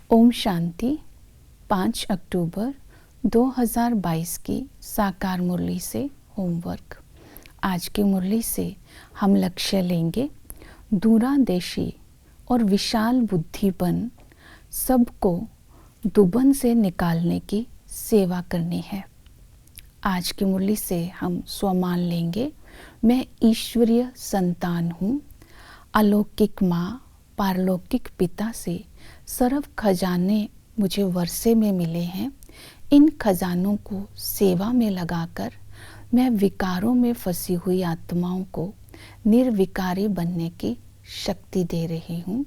ओम शांति। 5 अक्टूबर 2022 की साकार मुरली से होमवर्क। आज की मुरली से हम लक्ष्य लेंगे दूरादेशी और विशाल बुद्धिपन सबको दुबन से निकालने की सेवा करनी है। आज की मुरली से हम स्वमान लेंगे, मैं ईश्वरीय संतान हूँ। अलौकिक माँ, पारलौकिक पिता से सर्व खजाने मुझे वर्षे में मिले हैं। इन खजानों को सेवा में लगाकर मैं विकारों में फंसी हुई आत्माओं को निर्विकारी बनने की शक्ति दे रही हूँ।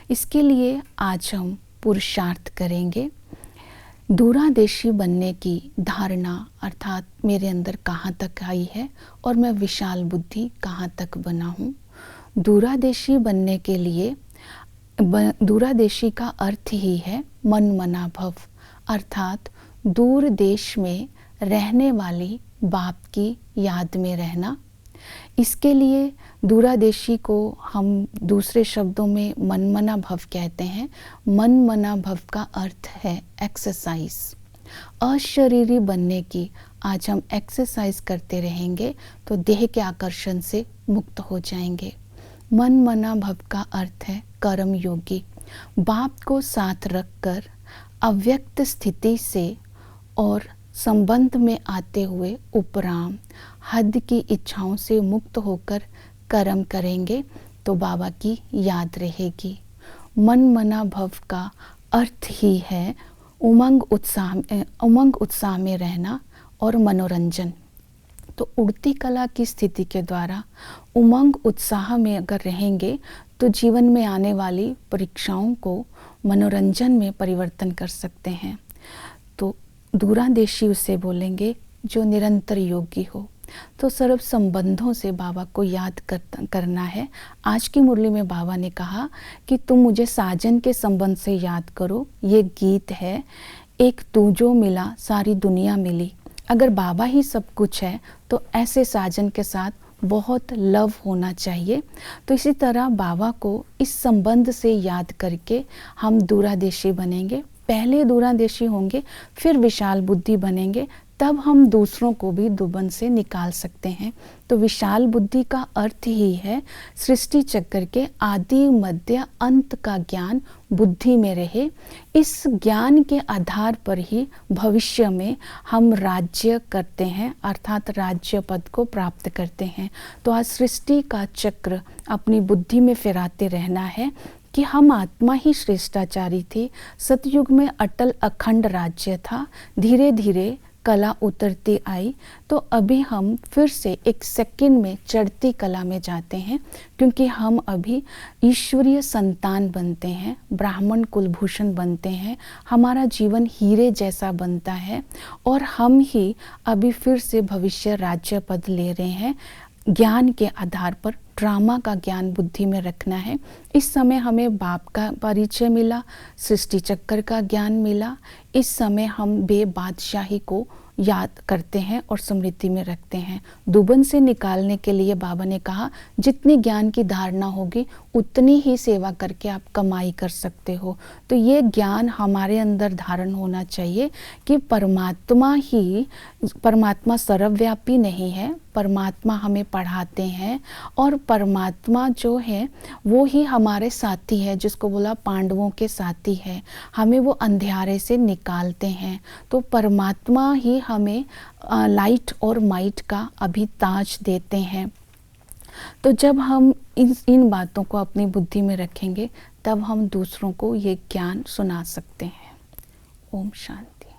इसके लिए आज हम पुरुषार्थ करेंगे। दूरादेशी बनने की धारणा अर्थात मेरे अंदर कहाँ तक आई है और मैं विशाल बुद्धि कहाँ तक बना हूँ। दूरादेशी बनने के लिए दूरादेशी का अर्थ ही है मन मना भव, अर्थात दूर देश में रहने वाली बाप की याद में रहना। इसके लिए दूरादेशी को हम दूसरे शब्दों में मन मना भव कहते हैं। मन मना भव का अर्थ है एक्सरसाइज। अशरीरी बनने की आज हम एक्सरसाइज करते रहेंगे तो देह के आकर्षण से मुक्त हो जाएंगे। मन मना भव का अर्थ है कर्म योगी। बाप को साथ रखकर अव्यक्त स्थिति से और संबंध में आते हुए उपराम हद की इच्छाओं से मुक्त होकर कर्म करेंगे तो बाबा की याद रहेगी। मन मना भव का अर्थ ही है उमंग उत्साह में रहना और मनोरंजन। तो उड़ती कला की स्थिति के द्वारा उमंग उत्साह में अगर रहेंगे तो जीवन में आने वाली परीक्षाओं को मनोरंजन में परिवर्तन कर सकते हैं। तो दूरादेशी उसे बोलेंगे जो निरंतर योगी हो। तो सर्व संबंधों से बाबा को याद करना है। आज की मुरली में बाबा ने कहा कि तुम मुझे साजन के संबंध से याद करो। ये गीत है, एक तू जो मिला सारी दुनिया मिली। अगर बाबा ही सब कुछ है तो ऐसे साजन के साथ बहुत लव होना चाहिए। तो इसी तरह बाबा को इस संबंध से याद करके हम दूरादेशी बनेंगे। पहले दूरादेशी होंगे, फिर विशाल बुद्धि बनेंगे, तब हम दूसरों को भी दुबन से निकाल सकते हैं। तो विशाल बुद्धि का अर्थ ही है सृष्टि चक्र के आदि मध्य अंत का ज्ञान बुद्धि में रहे। इस ज्ञान के आधार पर ही भविष्य में हम राज्य करते हैं, अर्थात राज्य पद को प्राप्त करते हैं। तो आज सृष्टि का चक्र अपनी बुद्धि में फिराते रहना है कि हम आत्मा ही श्रेष्ठाचारी थे। सतयुग में अटल अखंड राज्य था, धीरे धीरे कला उतरती आई, तो अभी हम फिर से एक सेकंड में चढ़ती कला में जाते हैं, क्योंकि हम अभी ईश्वरीय संतान बनते हैं, ब्राह्मण कुलभूषण बनते हैं, हमारा जीवन हीरे जैसा बनता है और हम ही अभी फिर से भविष्य राज्य पद ले रहे हैं। ज्ञान के आधार पर ड्रामा का ज्ञान बुद्धि में रखना है। इस समय हमें बाप का परिचय मिला, सृष्टि चक्र का ज्ञान मिला। इस समय हम बेबादशाही को याद करते हैं और स्मृति में रखते हैं। दुबन से निकालने के लिए बाबा ने कहा जितनी ज्ञान की धारणा होगी उतनी ही सेवा करके आप कमाई कर सकते हो। तो ये ज्ञान हमारे अंदर धारण होना चाहिए कि परमात्मा सर्वव्यापी नहीं है। परमात्मा हमें पढ़ाते हैं और परमात्मा जो है वो ही हमारे साथी है, जिसको बोला पांडवों के साथी है। हमें वो अंधेरे से निकालते हैं। तो परमात्मा ही हमें लाइट और माइट का अभी ताज देते हैं। तो जब हम इन बातों को अपनी बुद्धि में रखेंगे तब हम दूसरों को ये ज्ञान सुना सकते हैं। ओम शांति।